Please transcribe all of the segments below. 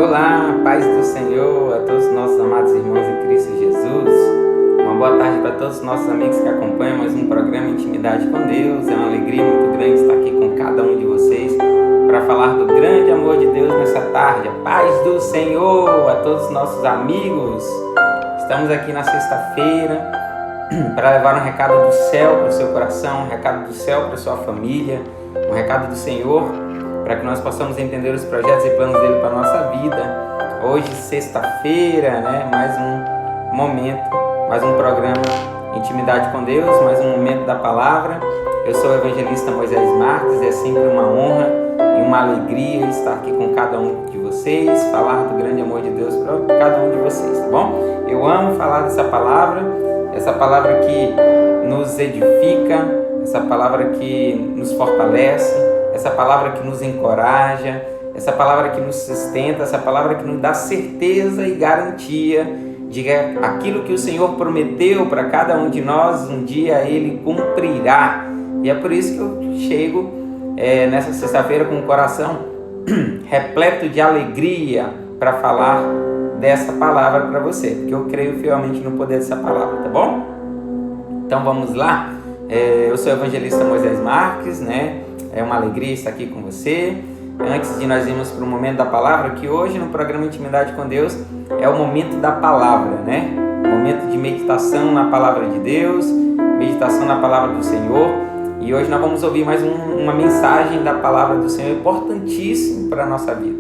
Olá, paz do Senhor a todos os nossos amados irmãos em Cristo Jesus. Uma boa tarde para todos os nossos amigos que acompanham mais um programa Intimidade com Deus. É uma alegria muito grande estar aqui com cada um de vocês para falar do grande amor de Deus nessa tarde. A paz do Senhor a todos os nossos amigos. Estamos aqui na sexta-feira para levar um recado do céu para o seu coração, um recado do céu para a sua família, um recado do Senhor, para que nós possamos entender os projetos e planos dele para a nossa vida. Hoje, sexta-feira, mais um momento, mais um programa Intimidade com Deus, mais um momento da palavra. Eu sou o evangelista Moisés Marques, é sempre uma honra e uma alegria estar aqui com cada um de vocês, falar do grande amor de Deus para cada um de vocês, tá bom? Eu amo falar dessa palavra que nos edifica, essa palavra que nos fortalece, essa palavra que nos encoraja, essa palavra que nos sustenta, essa palavra que nos dá certeza e garantia de que aquilo que o Senhor prometeu para cada um de nós, um dia Ele cumprirá. E é por isso que eu chego nessa sexta-feira com o coração repleto de alegria para falar dessa palavra para você, porque eu creio fielmente no poder dessa palavra, tá bom? Então vamos lá. Eu sou o evangelista Moisés Marques, É uma alegria estar aqui com você. Antes de nós irmos para o momento da palavra, que hoje no programa Intimidade com Deus é o momento da palavra, Momento de meditação na palavra de Deus, meditação na palavra do Senhor. E hoje nós vamos ouvir mais uma mensagem da palavra do Senhor importantíssima para a nossa vida.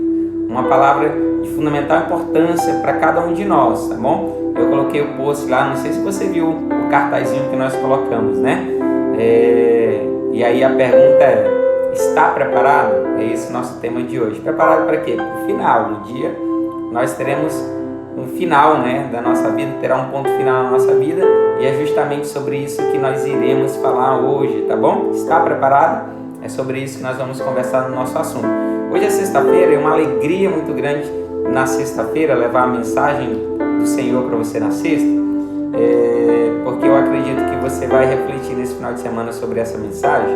Uma palavra de fundamental importância para cada um de nós, tá bom? Eu coloquei o post lá, não sei se você viu o cartazinho que nós colocamos, E aí a pergunta é: está preparado? É esse o nosso tema de hoje. Preparado para quê? Para o final. No dia nós teremos um final, da nossa vida, terá um ponto final na nossa vida, e é justamente sobre isso que nós iremos falar hoje, tá bom? Está preparado? É sobre isso que nós vamos conversar no nosso assunto. Hoje é sexta-feira, é uma alegria muito grande na sexta-feira levar a mensagem do Senhor para você na sexta, porque eu acredito que você vai refletir nesse final de semana sobre essa mensagem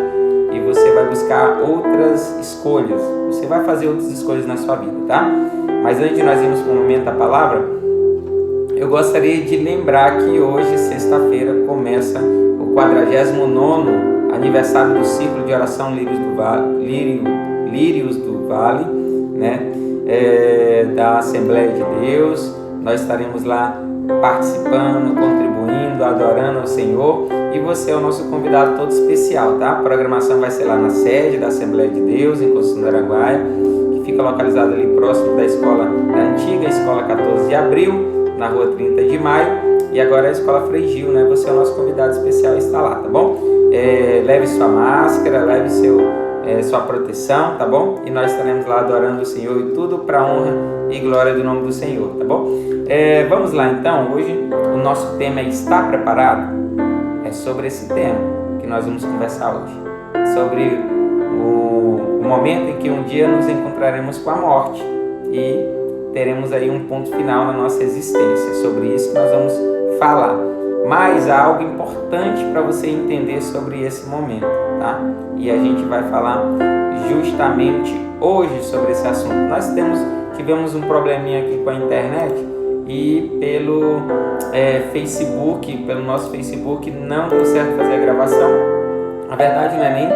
e você vai buscar outras escolhas, você vai fazer outras escolhas na sua vida, tá? Mas antes de nós irmos para o momento da palavra, eu gostaria de lembrar que hoje, sexta-feira, começa o 49º aniversário do Círculo de Oração Lírios do Vale, da Assembleia de Deus. Nós estaremos lá participando, contribuindo, adorando ao Senhor, e você é o nosso convidado todo especial, tá? A programação vai ser lá na sede da Assembleia de Deus, em Conceição do Araguaia, que fica localizada ali próximo da antiga Escola 14 de Abril, na rua 30 de Maio, e agora a Escola Frei Gil, Você é o nosso convidado especial e está lá, tá bom? Leve sua máscara, leve sua proteção, tá bom? E nós estaremos lá adorando o Senhor, e tudo para a honra e glória do nome do Senhor, tá bom? Vamos lá então. Hoje o nosso tema é: está preparado? É sobre esse tema que nós vamos conversar hoje, sobre o momento em que um dia nos encontraremos com a morte e teremos aí um ponto final na nossa existência. Sobre isso que nós vamos falar. Mas há algo importante para você entender sobre esse momento, tá? E a gente vai falar justamente hoje sobre esse assunto. Nós tivemos um probleminha aqui com a internet, e pelo Facebook, pelo nosso Facebook, não deu certo fazer a gravação. Na verdade não é nem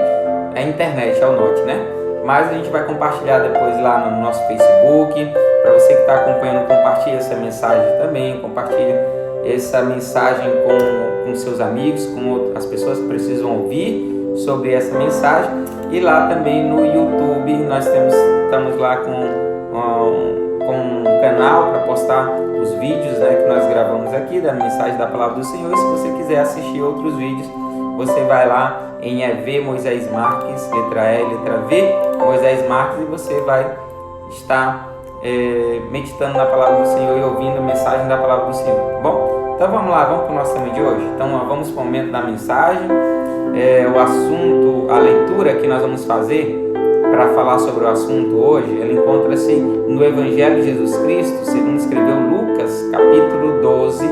a internet, é o Note, Mas a gente vai compartilhar depois lá no nosso Facebook. Para você que está acompanhando, compartilhe essa mensagem também, compartilhe essa mensagem com seus amigos, com as pessoas que precisam ouvir sobre essa mensagem. E lá também no YouTube nós estamos lá com um canal para postar os vídeos que nós gravamos aqui da mensagem da palavra do Senhor. E se você quiser assistir outros vídeos, você vai lá em EV Moisés Marques, letra E, letra V, Moisés Marques, e você vai estar meditando na palavra do Senhor e ouvindo a mensagem da palavra do Senhor, tá bom? Então vamos lá, vamos para o nosso tema de hoje. Então vamos para o momento da mensagem. O assunto, a leitura que nós vamos fazer para falar sobre o assunto hoje, ela encontra-se no Evangelho de Jesus Cristo, segundo escreveu Lucas, capítulo 12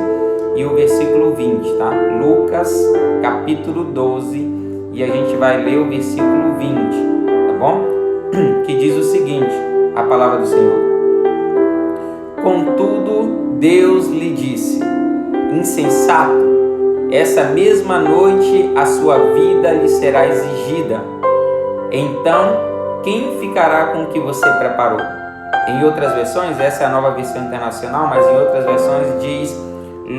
e o versículo 20, tá? Lucas, capítulo 12, e a gente vai ler o versículo 20, tá bom? Que diz o seguinte, a palavra do Senhor: Contudo, Deus lhe disse: insensato, essa mesma noite a sua vida lhe será exigida. Então, quem ficará com o que você preparou? Em outras versões, essa é a Nova Versão Internacional, mas em outras versões diz: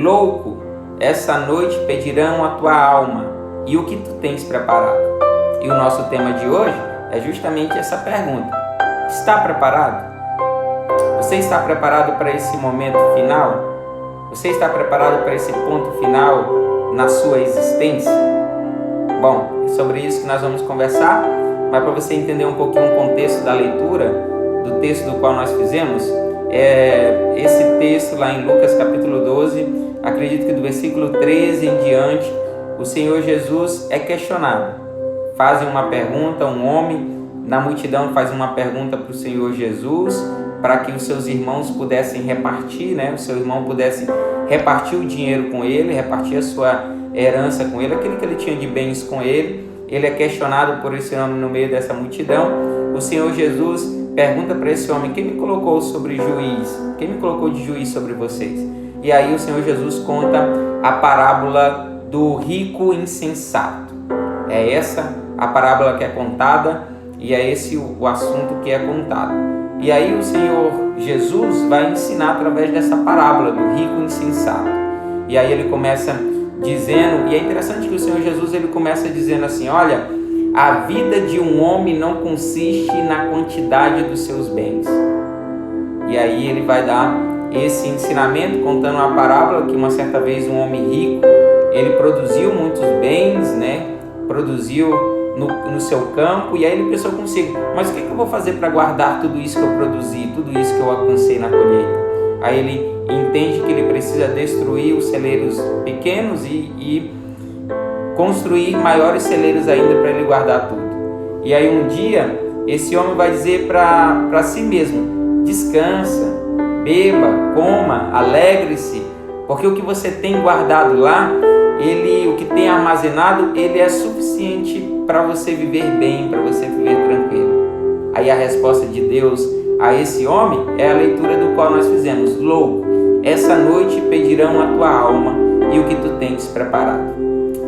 louco, essa noite pedirão a tua alma, e o que tu tens preparado? E o nosso tema de hoje é justamente essa pergunta: está preparado? Você está preparado para esse momento final? Você está preparado para esse ponto final na sua existência? Bom, é sobre isso que nós vamos conversar, mas para você entender um pouquinho o contexto da leitura do texto do qual nós fizemos, esse texto lá em Lucas capítulo 12, acredito que do versículo 13 em diante, o Senhor Jesus é questionado. Fazem uma pergunta, um homem na multidão faz uma pergunta para o Senhor Jesus, para que os seus irmãos pudessem repartir, o seu irmão pudesse repartir o dinheiro com ele, repartir a sua herança com ele, aquilo que ele tinha de bens com ele. Ele é questionado por esse homem no meio dessa multidão. O Senhor Jesus pergunta para esse homem: quem me colocou sobre juiz? Quem me colocou de juiz sobre vocês? E aí o Senhor Jesus conta a parábola do rico insensato. É essa a parábola que é contada e é esse o assunto que é contado. E aí o Senhor Jesus vai ensinar através dessa parábola do rico insensato. E aí ele começa dizendo, e é interessante que o Senhor Jesus ele começa dizendo assim: olha, a vida de um homem não consiste na quantidade dos seus bens. E aí ele vai dar esse ensinamento contando uma parábola que uma certa vez um homem rico, ele produziu muitos bens, produziu no seu campo, e aí ele pensou consigo: mas o que eu vou fazer para guardar tudo isso que eu produzi, tudo isso que eu alcancei na colheita? Aí ele entende que ele precisa destruir os celeiros pequenos e construir maiores celeiros ainda para ele guardar tudo. E aí um dia esse homem vai dizer para si mesmo: descansa, beba, coma, alegre-se, porque o que você tem guardado lá, o que tem armazenado, ele é suficiente para você viver bem, para você viver tranquilo. Aí a resposta de Deus a esse homem é a leitura do qual nós fizemos: louco, essa noite pedirão a tua alma e o que tu tens preparado.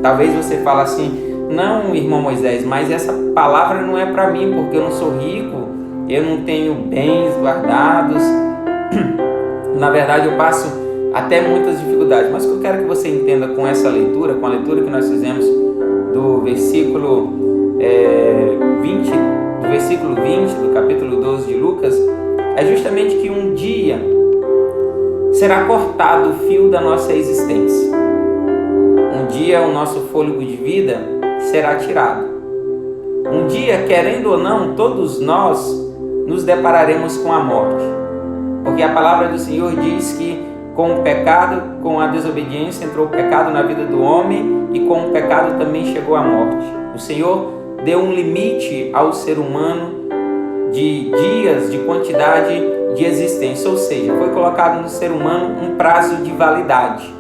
Talvez você fale assim: não, irmão Moisés, mas essa palavra não é para mim, porque eu não sou rico, eu não tenho bens guardados, na verdade eu passo até muitas dificuldades. Mas o que eu quero que você entenda com essa leitura, com a leitura que nós fizemos do versículo 20 do capítulo 12 de Lucas, é justamente que um dia será cortado o fio da nossa existência. Um dia o nosso fôlego de vida será tirado. Um dia, querendo ou não, todos nós nos depararemos com a morte. Porque a palavra do Senhor diz que com o pecado, com a desobediência, entrou o pecado na vida do homem, e com o pecado também chegou a morte. O Senhor deu um limite ao ser humano de dias, de quantidade de existência, ou seja, foi colocado no ser humano um prazo de validade.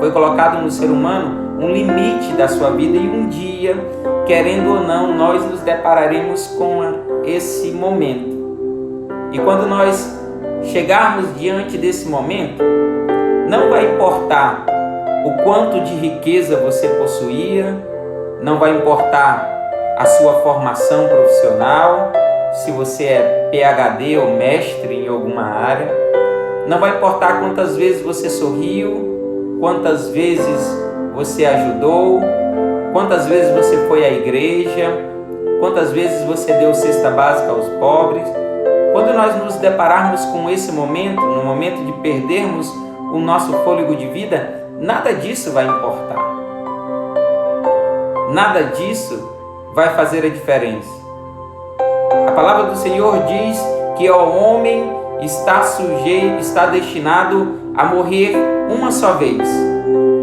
Foi colocado no ser humano um limite da sua vida, e um dia, querendo ou não, nós nos depararemos com esse momento. E quando nós chegarmos diante desse momento, não vai importar o quanto de riqueza você possuía, não vai importar a sua formação profissional, se você é PhD ou mestre em alguma área, não vai importar quantas vezes você sorriu, quantas vezes você ajudou, quantas vezes você foi à igreja, quantas vezes você deu cesta básica aos pobres. Quando nós nos depararmos com esse momento, no momento de perdermos o nosso fôlego de vida, nada disso vai importar. Nada disso vai fazer a diferença. A palavra do Senhor diz que o homem está destinado a morrer uma só vez,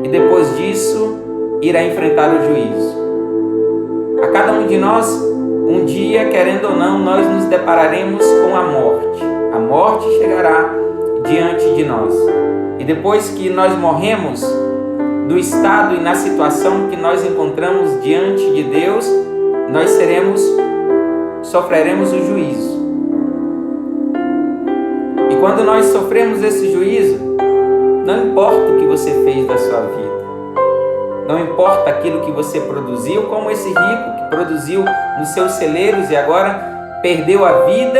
e depois disso irá enfrentar o juízo. A cada um de nós, um dia, querendo ou não, nós nos depararemos com a morte. A morte chegará diante de nós. E depois que nós morremos, do estado e na situação que nós encontramos diante de Deus, nós sofreremos o juízo. E quando nós sofremos esse juízo, não importa o que você fez da sua vida, não importa aquilo que você produziu, como esse rico que produziu nos seus celeiros e agora perdeu a vida.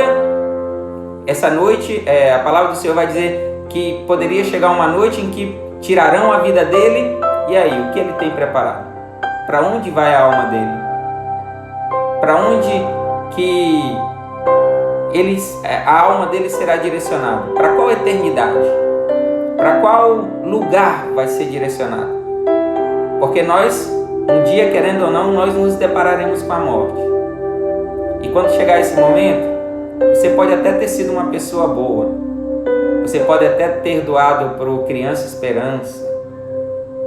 Essa noite, a palavra do Senhor vai dizer que poderia chegar uma noite em que tirarão a vida dele. E aí, o que ele tem preparado? Para onde vai a alma dele? Para onde que a alma dele será direcionada? Para qual eternidade? Para qual lugar vai ser direcionado? Porque nós, um dia, querendo ou não, nós nos depararemos com a morte. E quando chegar esse momento, você pode até ter sido uma pessoa boa. Você pode até ter doado para o Criança Esperança.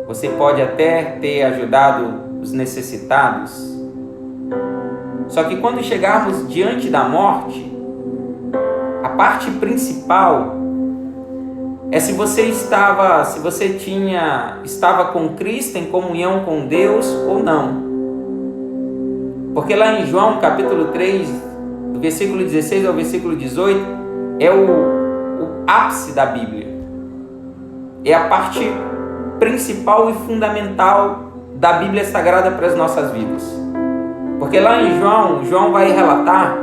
Você pode até ter ajudado os necessitados. Só que quando chegarmos diante da morte, a parte principal é se você estava com Cristo em comunhão com Deus ou não. Porque lá em João capítulo 3, do versículo 16 ao versículo 18, é o ápice da Bíblia. É a parte principal e fundamental da Bíblia Sagrada para as nossas vidas. Porque lá em João vai relatar,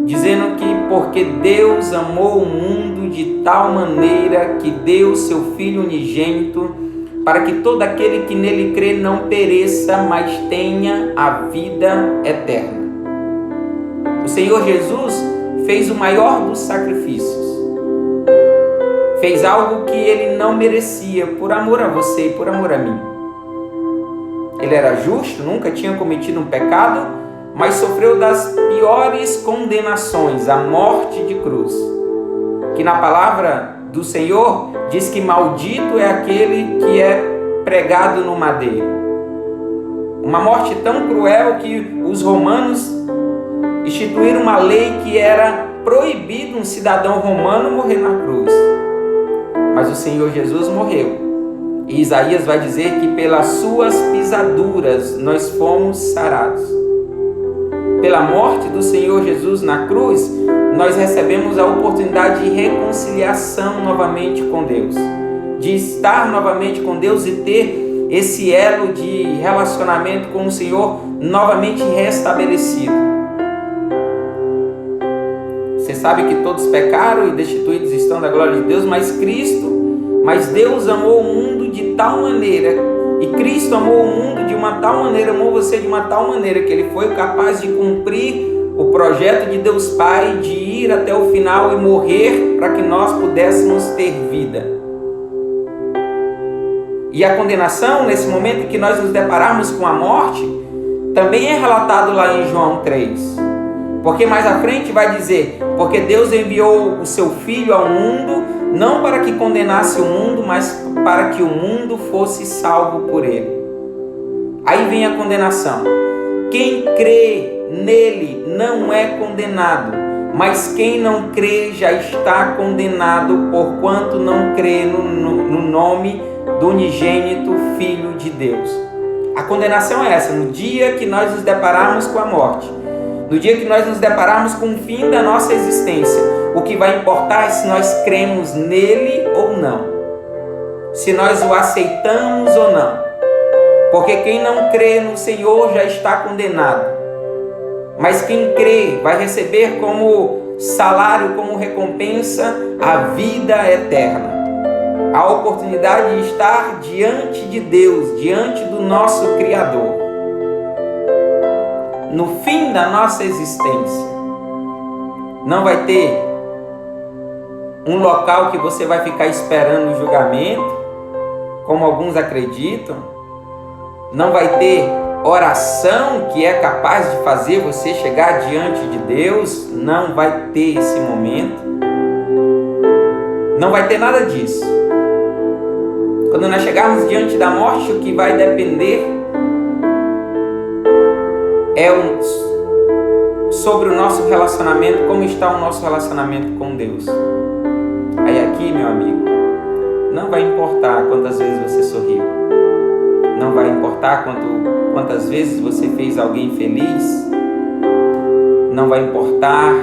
dizendo que porque Deus amou o mundo de tal maneira que deu seu Filho unigênito, para que todo aquele que nele crê não pereça, mas tenha a vida eterna. O Senhor Jesus fez o maior dos sacrifícios. Fez algo que ele não merecia, por amor a você e por amor a mim. Ele era justo, nunca tinha cometido um pecado, mas sofreu das piores condenações, a morte de cruz. Que na palavra do Senhor diz que maldito é aquele que é pregado no madeiro. Uma morte tão cruel que os romanos instituíram uma lei que era proibido um cidadão romano morrer na cruz. Mas o Senhor Jesus morreu. E Isaías vai dizer que pelas suas pisaduras nós fomos sarados. Pela morte do Senhor Jesus na cruz, nós recebemos a oportunidade de reconciliação novamente com Deus. De estar novamente com Deus e ter esse elo de relacionamento com o Senhor novamente restabelecido. Você sabe que todos pecaram e destituídos estão da glória de Deus, mas Deus amou o mundo de tal maneira, e Cristo amou o mundo de uma tal maneira, amou você de uma tal maneira, que Ele foi capaz de cumprir o projeto de Deus Pai, de ir até o final e morrer para que nós pudéssemos ter vida. E a condenação, nesse momento em que nós nos depararmos com a morte, também é relatado lá em João 3. Porque mais à frente vai dizer, porque Deus enviou o seu Filho ao mundo, não para que condenasse o mundo, mas para que o mundo fosse salvo por ele. Aí vem a condenação. Quem crê nele não é condenado, mas quem não crê já está condenado, porquanto não crê no nome do unigênito Filho de Deus. A condenação é essa, no dia que nós nos depararmos com a morte. No dia que nós nos depararmos com o fim da nossa existência, o que vai importar é se nós cremos nele ou não, se nós o aceitamos ou não, porque quem não crê no Senhor já está condenado, mas quem crê vai receber como salário, como recompensa, a vida eterna, a oportunidade de estar diante de Deus, diante do nosso Criador. No fim da nossa existência, não vai ter um local que você vai ficar esperando o julgamento, como alguns acreditam. Não vai ter oração que é capaz de fazer você chegar diante de Deus. Não vai ter esse momento. Não vai ter nada disso. Quando nós chegarmos diante da morte, o que vai depender sobre o nosso relacionamento, como está o nosso relacionamento com Deus. Aí aqui, meu amigo, não vai importar quantas vezes você sorriu, não vai importar quantas vezes você fez alguém feliz, não vai importar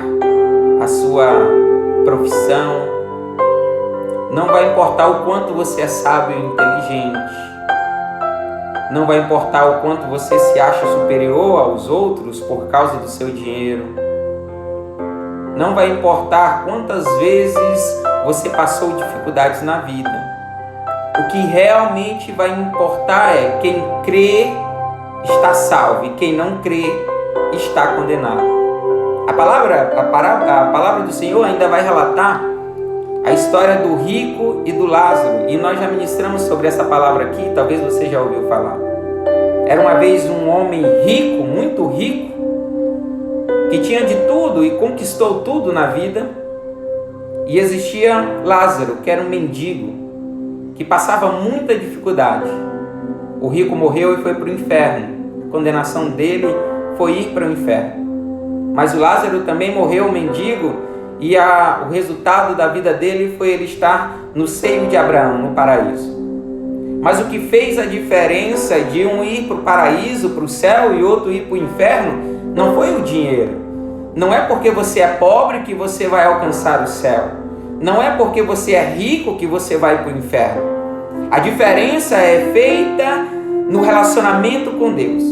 a sua profissão, importar o quanto você é sábio e inteligente. Não vai importar o quanto você se acha superior aos outros por causa do seu dinheiro. Não vai importar quantas vezes você passou dificuldades na vida. O que realmente vai importar é quem crê está salvo e quem não crê está condenado. A palavra do Senhor ainda vai relatar a história do rico e do Lázaro, e nós já ministramos sobre essa palavra aqui, talvez você já ouviu falar. Era uma vez um homem rico, muito rico, que tinha de tudo e conquistou tudo na vida, e existia Lázaro, que era um mendigo, que passava muita dificuldade. O rico morreu e foi para o inferno. A condenação dele foi ir para o inferno. Mas o Lázaro também morreu, o mendigo, e o resultado da vida dele foi ele estar no seio de Abraão, no paraíso. Mas o que fez a diferença de um ir para o paraíso, para o céu, e outro ir para o inferno, não foi o dinheiro. Não é porque você é pobre que você vai alcançar o céu. Não é porque você é rico que você vai para o inferno. A diferença é feita no relacionamento com Deus.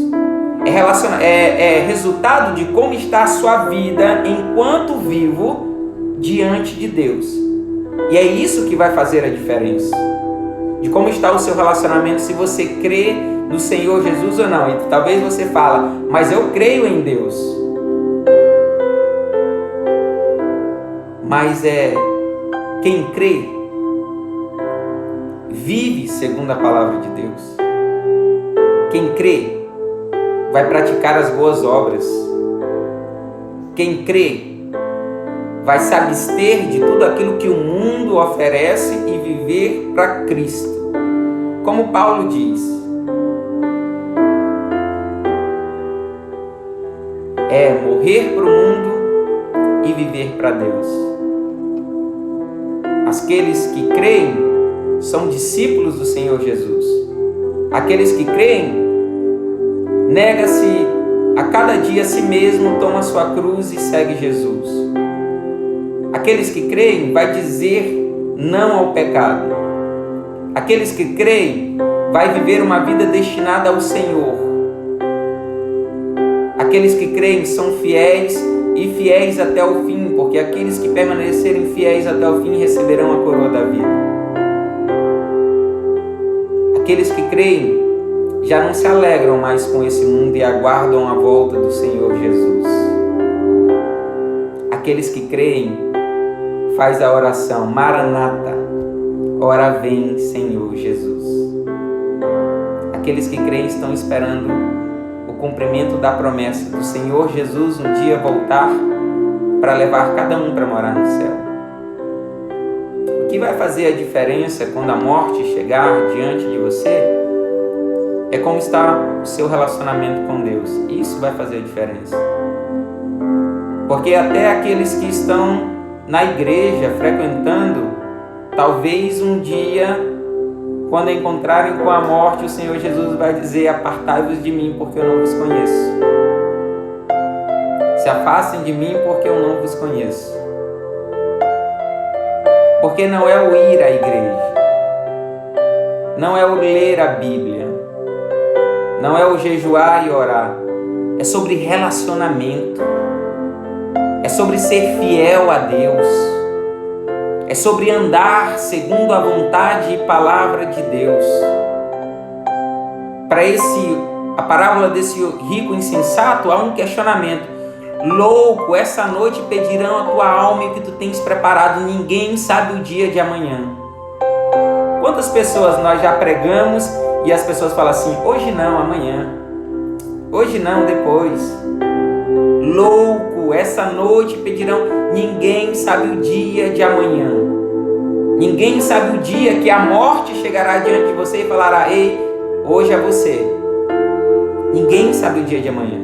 É resultado de como está a sua vida enquanto vivo diante de Deus. E é isso que vai fazer a diferença. De como está o seu relacionamento, se você crê no Senhor Jesus ou não. E talvez você fale, mas eu creio em Deus. Mas quem crê vive segundo a palavra de Deus. Quem crê vai praticar as boas obras. Quem crê vai se abster de tudo aquilo que o mundo oferece e viver para Cristo. Como Paulo diz, é morrer para o mundo e viver para Deus. Aqueles que creem são discípulos do Senhor Jesus. Aqueles que creem, nega-se a cada dia a si mesmo, toma sua cruz e segue Jesus. Aqueles que creem vai dizer não ao pecado. Aqueles que creem vai viver uma vida destinada ao Senhor. Aqueles que creem são fiéis e fiéis até o fim, porque aqueles que permanecerem fiéis até o fim receberão a coroa da vida. Aqueles que creem já não se alegram mais com esse mundo e aguardam a volta do Senhor Jesus. Aqueles que creem faz a oração Maranata, ora vem Senhor Jesus. Aqueles que creem estão esperando o cumprimento da promessa do Senhor Jesus um dia voltar para levar cada um para morar no céu. O que vai fazer a diferença quando a morte chegar diante de você é como está o seu relacionamento com Deus. Isso vai fazer a diferença. Porque até aqueles que estão na igreja, frequentando, talvez um dia, quando encontrarem com a morte, o Senhor Jesus vai dizer: apartai-vos de mim, porque eu não vos conheço. Se afastem de mim, porque eu não vos conheço. Porque não é o ir à igreja, não é o ler a Bíblia, não é o jejuar e orar, é sobre relacionamento, é sobre ser fiel a Deus, é sobre andar segundo a vontade e palavra de Deus. Para a parábola desse rico insensato, há um questionamento. Louco, essa noite pedirão a tua alma e o que tu tens preparado, ninguém sabe o dia de amanhã. Quantas pessoas nós já pregamos e as pessoas falam assim: hoje não, amanhã. Hoje não, depois. Louco, essa noite pedirão, ninguém sabe o dia de amanhã. Ninguém sabe o dia que a morte chegará diante de você e falará: ei, hoje é você. Ninguém sabe o dia de amanhã.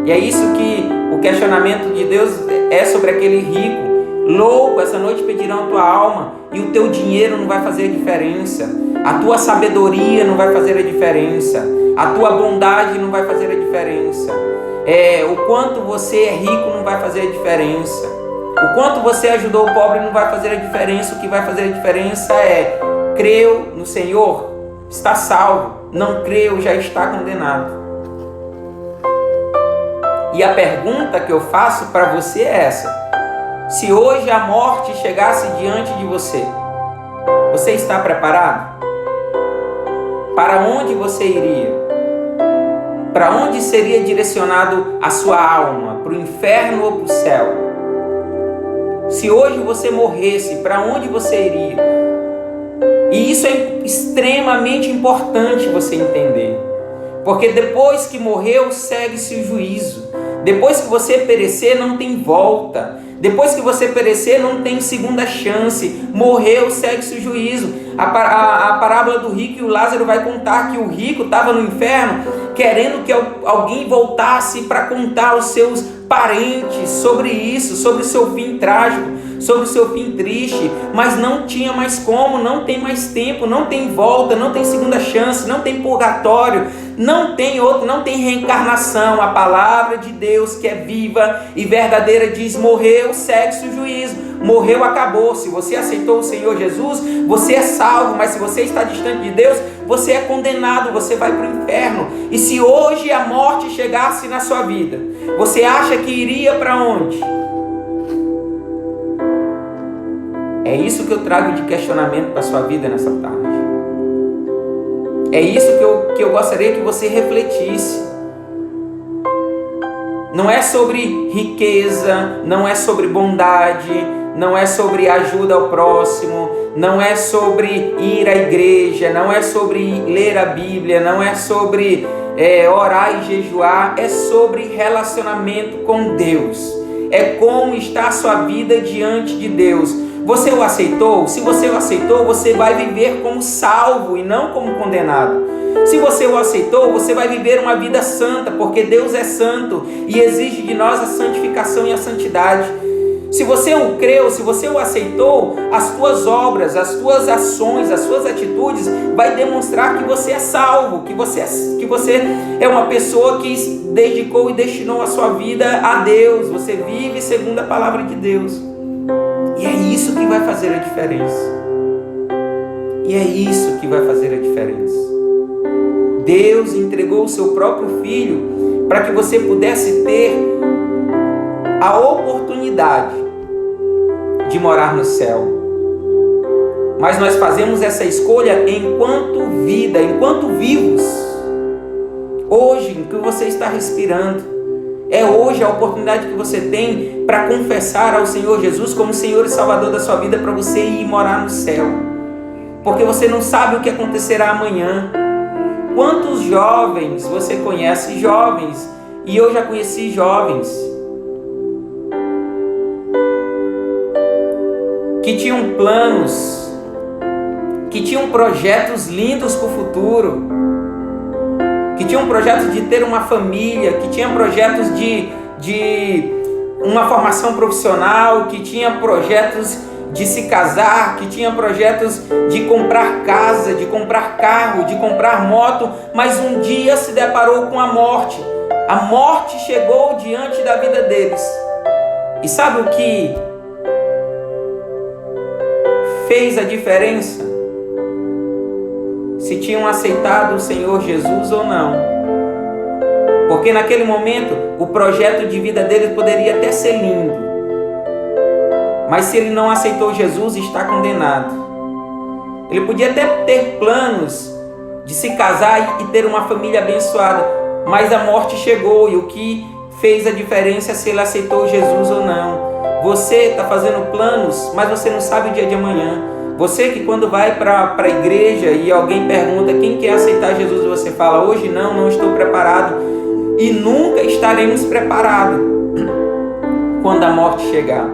E é isso que o questionamento de Deus é sobre aquele rico. Louco, essa noite pedirão a tua alma e o teu dinheiro não vai fazer a diferença. A tua sabedoria não vai fazer a diferença. A tua bondade não vai fazer a diferença. O quanto você é rico não vai fazer a diferença. O quanto você ajudou o pobre não vai fazer a diferença. O que vai fazer a diferença é: creu no Senhor, está salvo. Não creu, já está condenado. E a pergunta que eu faço para você é essa: se hoje a morte chegasse diante de você, você está preparado? Para onde você iria? Para onde seria direcionado a sua alma? Para o inferno ou para o céu? Se hoje você morresse, para onde você iria? E isso é extremamente importante você entender. Porque depois que morreu, segue-se o juízo. Depois que você perecer, não tem volta. Depois que você perecer, não tem segunda chance. Morreu, segue-se o juízo. A parábola do rico e o Lázaro vai contar que o rico estava no inferno querendo que alguém voltasse para contar aos seus parentes sobre isso, sobre o seu fim trágico, sobre o seu fim triste, mas não tinha mais como, não tem mais tempo, não tem volta, não tem segunda chance, não tem purgatório, não tem outro, não tem reencarnação. A palavra de Deus, que é viva e verdadeira, diz: morreu, segue-se o juízo. Morreu, acabou. Se você aceitou o Senhor Jesus, você é salvo, mas se você está distante de Deus, você é condenado, você vai para o inferno. E se hoje a morte chegasse na sua vida, você acha que iria para onde? É isso que eu trago de questionamento para a sua vida nessa tarde. É isso que eu gostaria que você refletisse. Não é sobre riqueza, não é sobre bondade, não é sobre ajuda ao próximo, não é sobre ir à igreja, não é sobre ler a Bíblia, não é sobre orar e jejuar, é sobre relacionamento com Deus. É como está a sua vida diante de Deus. Você o aceitou? Se você o aceitou, você vai viver como salvo e não como condenado. Se você o aceitou, você vai viver uma vida santa, porque Deus é santo e exige de nós a santificação e a santidade. Se você o creu, se você o aceitou, as tuas obras, as tuas ações, as suas atitudes vai demonstrar que você é salvo, que você é uma pessoa que dedicou e destinou a sua vida a Deus. Você vive segundo a palavra de Deus. E é isso que vai fazer a diferença. E é isso que vai fazer a diferença. Deus entregou o seu próprio Filho para que você pudesse ter a oportunidade de morar no céu. Mas nós fazemos essa escolha enquanto vida, enquanto vivos. Hoje, em que você está respirando, é hoje a oportunidade que você tem para confessar ao Senhor Jesus como Senhor e Salvador da sua vida, para você ir morar no céu. Porque você não sabe o que acontecerá amanhã. Quantos jovens você conhece? Jovens, e eu já conheci jovens que tinham planos, que tinham projetos lindos para o futuro, que tinham projetos de ter uma família, que tinham projetos de uma formação profissional, que tinham projetos de se casar, que tinha projetos de comprar casa, de comprar carro, de comprar moto, mas um dia se deparou com a morte. A morte chegou diante da vida deles. E sabe o que fez a diferença? Se tinham aceitado o Senhor Jesus ou não. Porque naquele momento o projeto de vida deles poderia até ser lindo, mas se ele não aceitou Jesus, está condenado. Ele podia até ter planos de se casar e ter uma família abençoada, mas a morte chegou, e o que fez a diferença é se ele aceitou Jesus ou não. Você está fazendo planos, mas você não sabe o dia de amanhã. Você que quando vai para a igreja e alguém pergunta quem quer aceitar Jesus, você fala: hoje não estou preparado. E nunca estaremos preparados quando a morte chegar.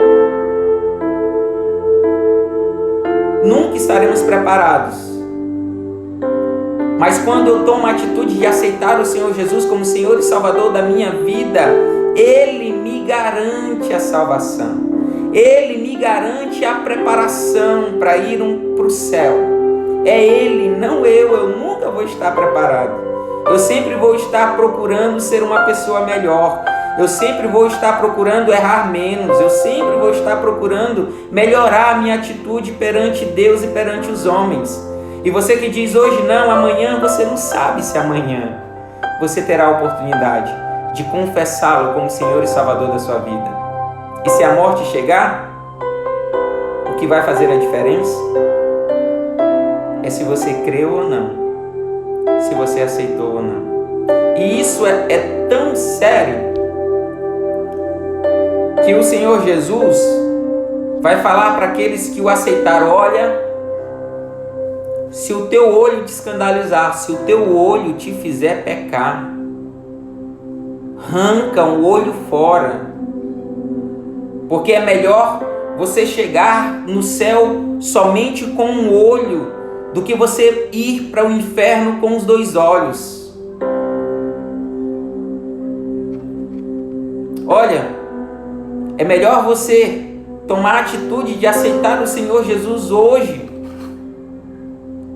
Nunca estaremos preparados. Mas quando eu tomo a atitude de aceitar o Senhor Jesus como Senhor e Salvador da minha vida, Ele me garante a salvação. Ele me garante a preparação para ir para o céu. É Ele, não eu nunca vou estar preparado. Eu sempre vou estar procurando ser uma pessoa melhor. eu sempre vou estar procurando errar menos, eu sempre vou estar procurando melhorar a minha atitude perante Deus e perante os homens. E você que diz hoje não, amanhã, você não sabe se amanhã você terá a oportunidade de confessá-lo como Senhor e Salvador da sua vida. E se a morte chegar, o que vai fazer a diferença é se você creu ou não, se você aceitou ou não. E isso é tão sério que o Senhor Jesus vai falar para aqueles que o aceitaram: olha, se o teu olho te escandalizar, se o teu olho te fizer pecar, arranca um olho fora, porque é melhor você chegar no céu somente com um olho do que você ir para o inferno com os 2 olhos. Olha, é melhor você tomar a atitude de aceitar o Senhor Jesus hoje,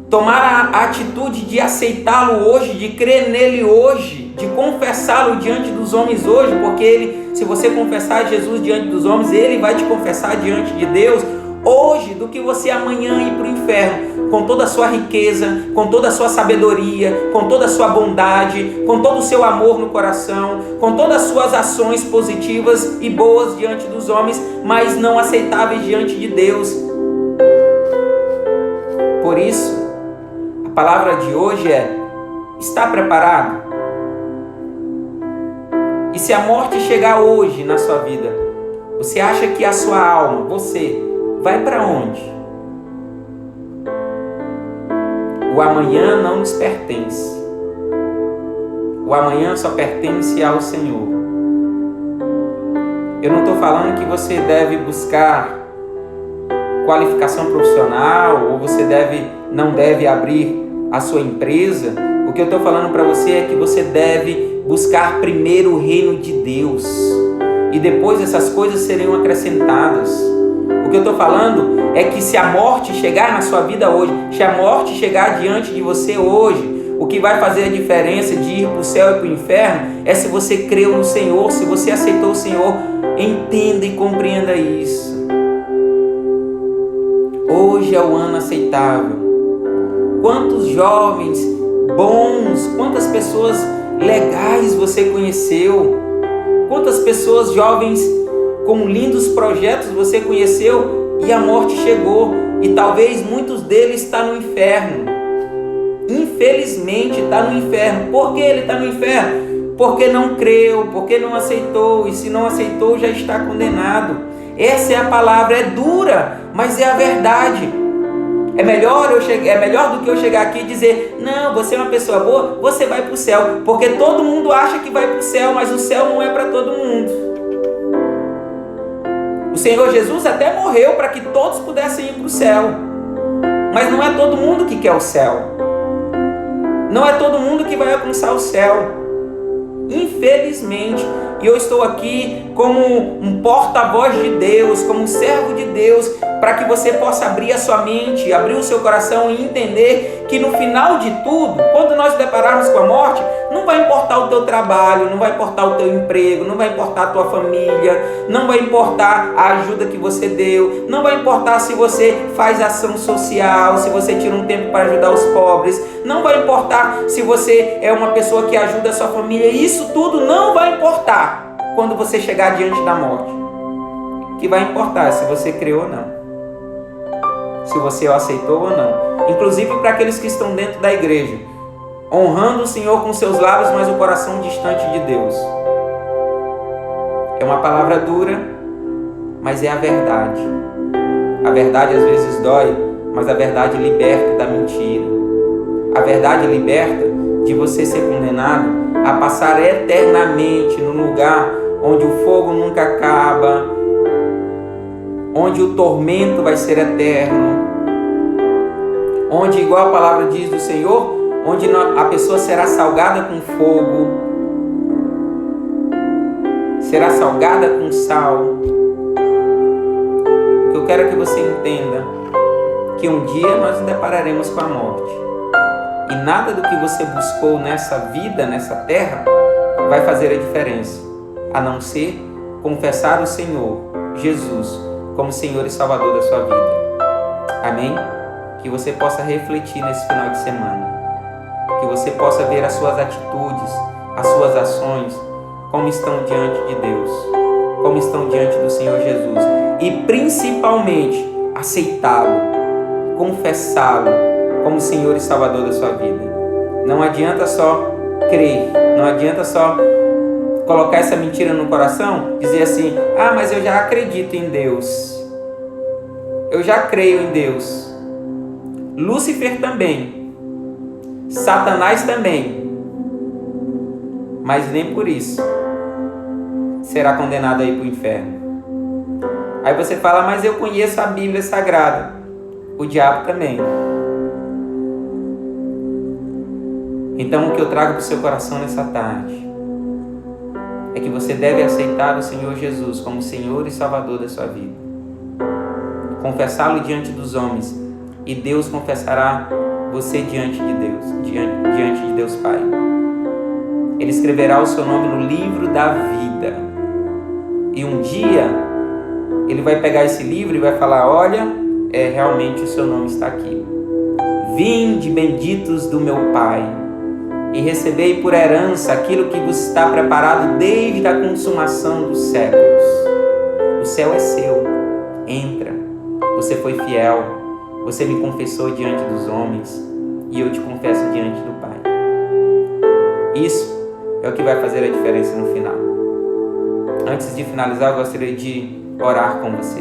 tomar a atitude de aceitá-lo hoje, de crer nele hoje, de confessá-lo diante dos homens hoje, porque ele, se você confessar Jesus diante dos homens, ele vai te confessar diante de Deus hoje, do que você amanhã ir para o inferno, com toda a sua riqueza, com toda a sua sabedoria, com toda a sua bondade, com todo o seu amor no coração, com todas as suas ações positivas e boas diante dos homens, mas não aceitáveis diante de Deus. Por isso, a palavra de hoje é: está preparado? E se a morte chegar hoje na sua vida, você acha que a sua alma, você, vai para onde? O amanhã não nos pertence. O amanhã só pertence ao Senhor. Eu não estou falando que você deve buscar qualificação profissional ou você não deve abrir a sua empresa. O que eu estou falando para você é que você deve buscar primeiro o reino de Deus e depois essas coisas serão acrescentadas. O que eu estou falando é que se a morte chegar na sua vida hoje, se a morte chegar diante de você hoje, o que vai fazer a diferença de ir para o céu e para o inferno é se você creu no Senhor, se você aceitou o Senhor. Entenda e compreenda isso. Hoje é o ano aceitável. Quantos jovens bons, quantas pessoas legais você conheceu, quantas pessoas jovens com lindos projetos você conheceu e a morte chegou e talvez muitos deles estão no inferno. Infelizmente está no inferno. Por que ele está no inferno? Porque não creu, porque não aceitou, e se não aceitou já está condenado. Essa é a palavra, é dura, mas é a verdade. É melhor do que eu chegar aqui e dizer: não, você é uma pessoa boa, você vai para o céu, porque todo mundo acha que vai para o céu, mas o céu não é para todo mundo. O Senhor Jesus até morreu para que todos pudessem ir para o céu, mas não é todo mundo que quer o céu, não é todo mundo que vai alcançar o céu, infelizmente. E eu estou aqui como um porta-voz de Deus, como um servo de Deus, para que você possa abrir a sua mente, abrir o seu coração e entender que no final de tudo, quando nós nos depararmos com a morte, não vai importar o teu trabalho, não vai importar o teu emprego, não vai importar a tua família, não vai importar a ajuda que você deu, não vai importar se você faz ação social, se você tira um tempo para ajudar os pobres, não vai importar se você é uma pessoa que ajuda a sua família. Isso tudo não vai importar quando você chegar diante da morte. O que vai importar é se você creu ou não, se você o aceitou ou não. Inclusive para aqueles que estão dentro da igreja, honrando o Senhor com seus lábios, mas o coração distante de Deus. É uma palavra dura, mas é a verdade. A verdade às vezes dói, mas a verdade liberta da mentira. A verdade liberta de você ser condenado a passar eternamente num lugar onde o fogo nunca acaba, onde o tormento vai ser eterno, onde, igual a palavra diz do Senhor, onde a pessoa será salgada com fogo, será salgada com sal. O que eu quero que você entenda, que um dia nós nos depararemos com a morte. E nada do que você buscou nessa vida, nessa terra, vai fazer a diferença. a não ser confessar o Senhor Jesus como Senhor e Salvador da sua vida. Amém? Que você possa refletir nesse final de semana. Que você possa ver as suas atitudes, as suas ações, como estão diante de Deus, como estão diante do Senhor Jesus. E principalmente, aceitá-lo, confessá-lo como Senhor e Salvador da sua vida. Não adianta só crer, não adianta só colocar essa mentira no coração, dizer assim, mas eu já acredito em Deus, eu já creio em Deus. Lúcifer também, Satanás também, mas nem por isso será condenado a ir para o inferno. Aí você fala, mas eu conheço a Bíblia Sagrada. O diabo também. Então o que eu trago para o seu coração nessa tarde é que você deve aceitar o Senhor Jesus como Senhor e Salvador da sua vida. Confessá-lo diante dos homens, e Deus confessará você diante de Deus, diante de Deus Pai. Ele escreverá o seu nome no livro da vida. E um dia Ele vai pegar esse livro e vai falar, olha, realmente o seu nome está aqui. Vinde, benditos do meu Pai, e recebei por herança aquilo que vos está preparado desde a consumação dos séculos. O céu é seu, entra. Você foi fiel, você me confessou diante dos homens, e eu te confesso diante do Pai. Isso é o que vai fazer a diferença no final. Antes de finalizar, eu gostaria de orar com você.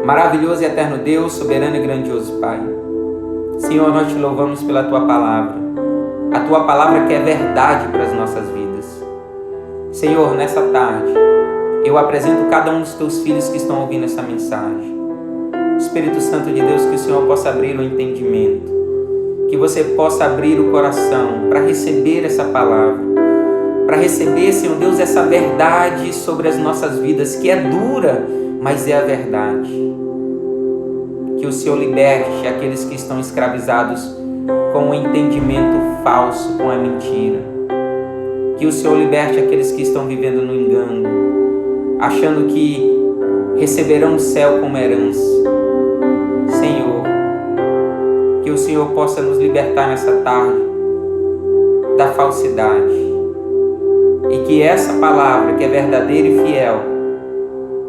Maravilhoso e eterno Deus, soberano e grandioso Pai, Senhor, nós te louvamos pela Tua Palavra, a Tua Palavra que é verdade para as nossas vidas. Senhor, nessa tarde, eu apresento cada um dos Teus filhos que estão ouvindo essa mensagem. Espírito Santo de Deus, que o Senhor possa abrir o entendimento, que você possa abrir o coração para receber essa palavra, para receber, Senhor Deus, essa verdade sobre as nossas vidas, que é dura, mas é a verdade. Que o Senhor liberte aqueles que estão escravizados com o entendimento falso, com a mentira. Que o Senhor liberte aqueles que estão vivendo no engano, achando que receberão o céu como herança. Senhor, que o Senhor possa nos libertar nessa tarde da falsidade. E que essa palavra, que é verdadeira e fiel,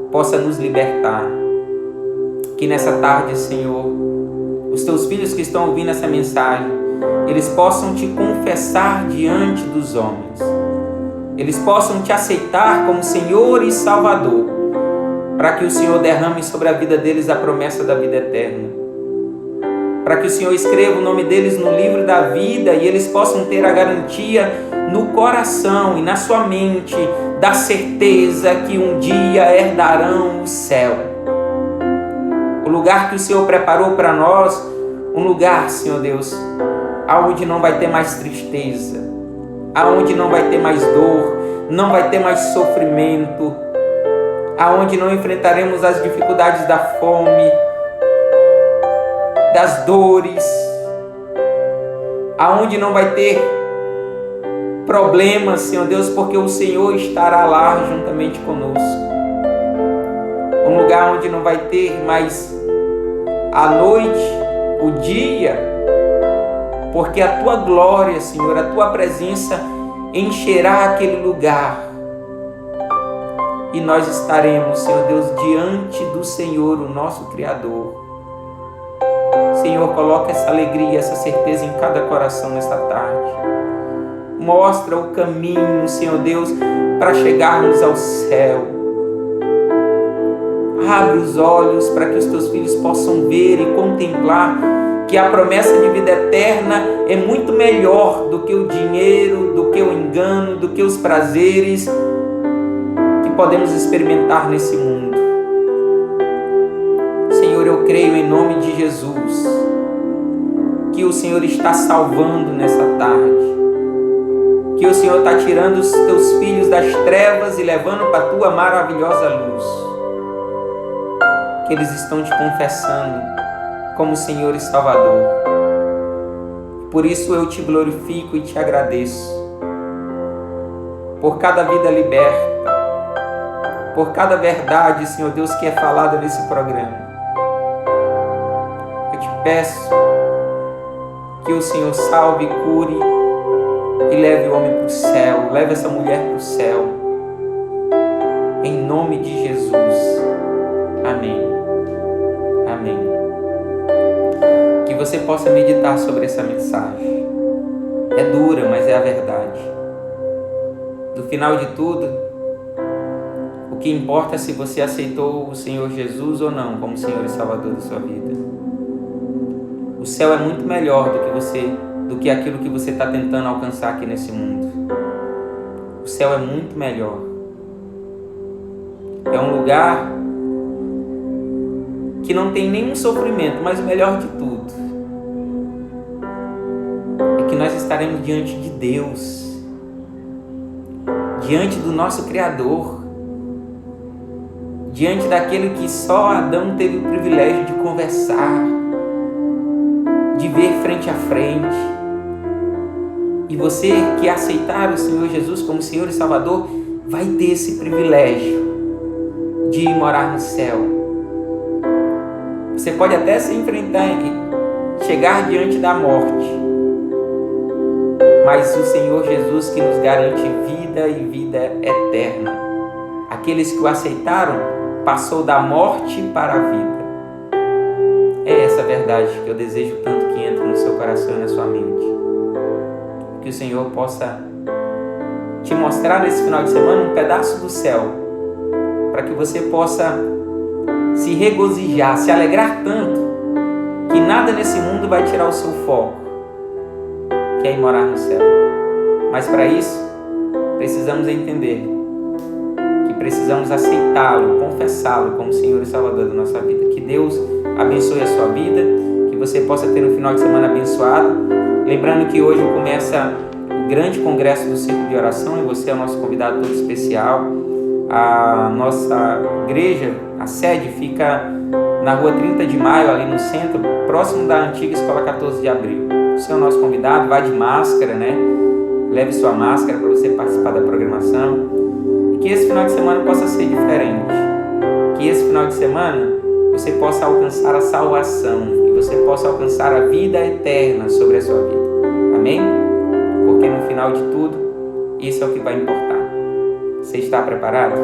possa nos libertar. Que nessa tarde, Senhor, os Teus filhos que estão ouvindo essa mensagem, eles possam Te confessar diante dos homens. Eles possam Te aceitar como Senhor e Salvador, para que o Senhor derrame sobre a vida deles a promessa da vida eterna. Para que o Senhor escreva o nome deles no livro da vida e eles possam ter a garantia no coração e na sua mente da certeza que um dia herdarão o céu. O lugar que o Senhor preparou para nós, um lugar, Senhor Deus, aonde não vai ter mais tristeza, aonde não vai ter mais dor, não vai ter mais sofrimento, aonde não enfrentaremos as dificuldades da fome, das dores, aonde não vai ter problemas, Senhor Deus, porque o Senhor estará lá juntamente conosco. Um lugar onde não vai ter mais a noite, o dia, porque a Tua glória, Senhor, a Tua presença encherá aquele lugar. E nós estaremos, Senhor Deus, diante do Senhor, o nosso Criador. Senhor, coloca essa alegria, essa certeza em cada coração nesta tarde. Mostra o caminho, Senhor Deus, para chegarmos ao céu. Abre os olhos para que os Teus filhos possam ver e contemplar que a promessa de vida eterna é muito melhor do que o dinheiro, do que o engano, do que os prazeres que podemos experimentar nesse mundo. Senhor, eu creio em nome de Jesus que o Senhor está salvando nessa tarde, que o Senhor está tirando os Teus filhos das trevas e levando para a Tua maravilhosa luz, que eles estão Te confessando como Senhor e Salvador. Por isso eu Te glorifico e Te agradeço, por cada vida liberta, por cada verdade, Senhor Deus, que é falada nesse programa. Eu te peço que o Senhor salve, cure e leve o homem para o céu, leve essa mulher para o céu. Em nome de Jesus. Amém. Amém. Que você possa meditar sobre essa mensagem. É dura, mas é a verdade. No final de tudo, o que importa é se você aceitou o Senhor Jesus ou não como Senhor e Salvador da sua vida. O céu é muito melhor do que aquilo que você está tentando alcançar aqui nesse mundo. O céu é muito melhor. É um lugar que não tem nenhum sofrimento, mas o melhor de tudo é que nós estaremos diante de Deus, diante do nosso Criador, diante daquele que só Adão teve o privilégio de conversar, de ver frente a frente. E você que aceitar o Senhor Jesus como Senhor e Salvador vai ter esse privilégio de ir morar no céu. Você pode até se enfrentar e chegar diante da morte, mas o Senhor Jesus que nos garante vida e vida eterna. Aqueles que o aceitaram passou da morte para a vida. É essa verdade que eu desejo tanto que entre no seu coração e na sua mente. Que o Senhor possa te mostrar nesse final de semana um pedaço do céu, para que você possa se regozijar, se alegrar tanto, que nada nesse mundo vai tirar o seu foco, que é ir morar no céu. Mas para isso, precisamos entender que precisamos aceitá-lo, confessá-lo como Senhor e Salvador da nossa vida. Que Deus abençoe a sua vida, que você possa ter um final de semana abençoado. Lembrando que hoje começa o grande congresso do Círculo de Oração e você é o nosso convidado todo especial. A nossa igreja, a sede, fica na rua 30 de maio, ali no centro, próximo da antiga Escola 14 de Abril. Você é o nosso convidado, vá de máscara, né? Leve sua máscara para você participar da programação. E que esse final de semana possa ser diferente. Que esse final de semana você possa alcançar a salvação, que você possa alcançar a vida eterna sobre a sua vida. Amém? Porque no final de tudo, isso é o que vai importar. Você está preparado?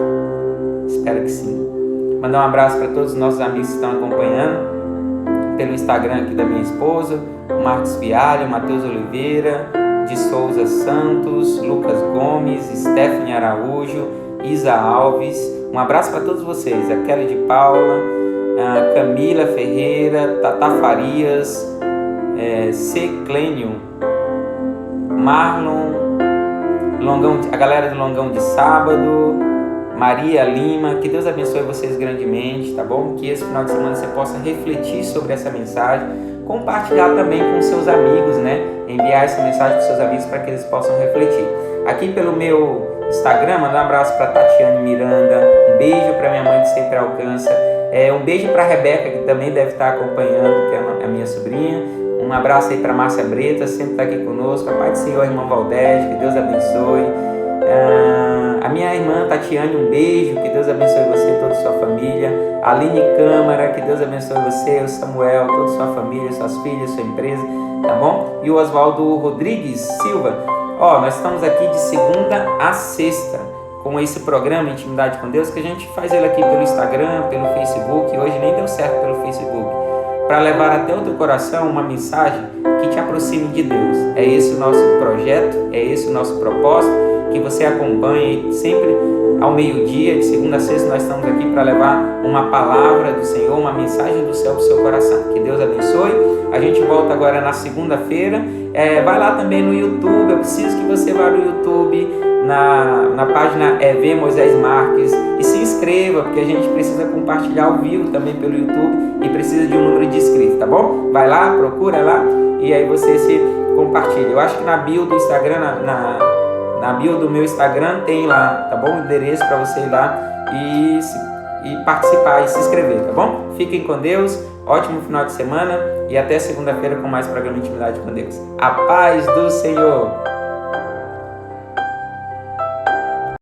Espero que sim. Mandar um abraço para todos os nossos amigos que estão acompanhando pelo Instagram aqui da minha esposa, o Marcos Vialha, o Matheus Oliveira, de Souza Santos, Lucas Gomes, Stephanie Araújo, Isa Alves. Um abraço para todos vocês, a Kelly de Paula, a Camila Ferreira, Tata Farias, C. Clênio, Marlon, a galera do Longão de Sábado, Maria Lima. Que Deus abençoe vocês grandemente, tá bom? Que esse final de semana você possa refletir sobre essa mensagem, compartilhar também com seus amigos, né? Enviar essa mensagem para seus amigos para que eles possam refletir. Aqui pelo meu Instagram, mandar um abraço para Tatiane Miranda, um beijo para minha mãe que sempre alcança, um beijo para a Rebeca, que também deve estar acompanhando, que é a minha sobrinha. Um abraço aí para Márcia Breta, sempre está aqui conosco. A paz do Senhor, irmão Valdez, que Deus abençoe. A minha irmã Tatiane, um beijo, que Deus abençoe você e toda a sua família. A Aline Câmara, que Deus abençoe você, o Samuel, toda a sua família, suas filhas, sua empresa, tá bom? E o Oswaldo Rodrigues Silva. Nós estamos aqui de segunda a sexta com esse programa Intimidade com Deus, que a gente faz ele aqui pelo Instagram, pelo Facebook. Hoje nem deu certo pelo Facebook, para levar até o teu coração uma mensagem que te aproxime de Deus. É esse o nosso projeto, é esse o nosso propósito, que você acompanhe sempre ao meio-dia, de segunda a sexta, nós estamos aqui para levar uma palavra do Senhor, uma mensagem do céu para o seu coração. Que Deus abençoe. A gente volta agora na segunda-feira. Vai lá também no YouTube. Eu preciso que você vá no YouTube, na página EV Moisés Marques, e se inscreva, porque a gente precisa compartilhar ao vivo também pelo YouTube e precisa de um número de inscritos, tá bom? Vai lá, procura lá e aí você se compartilha. Eu acho que na bio do Instagram, na bio do meu Instagram tem lá, tá bom? O endereço para você ir lá e participar e se inscrever, tá bom? Fiquem com Deus, ótimo final de semana e até segunda-feira com mais programa Intimidade com Deus. A paz do Senhor!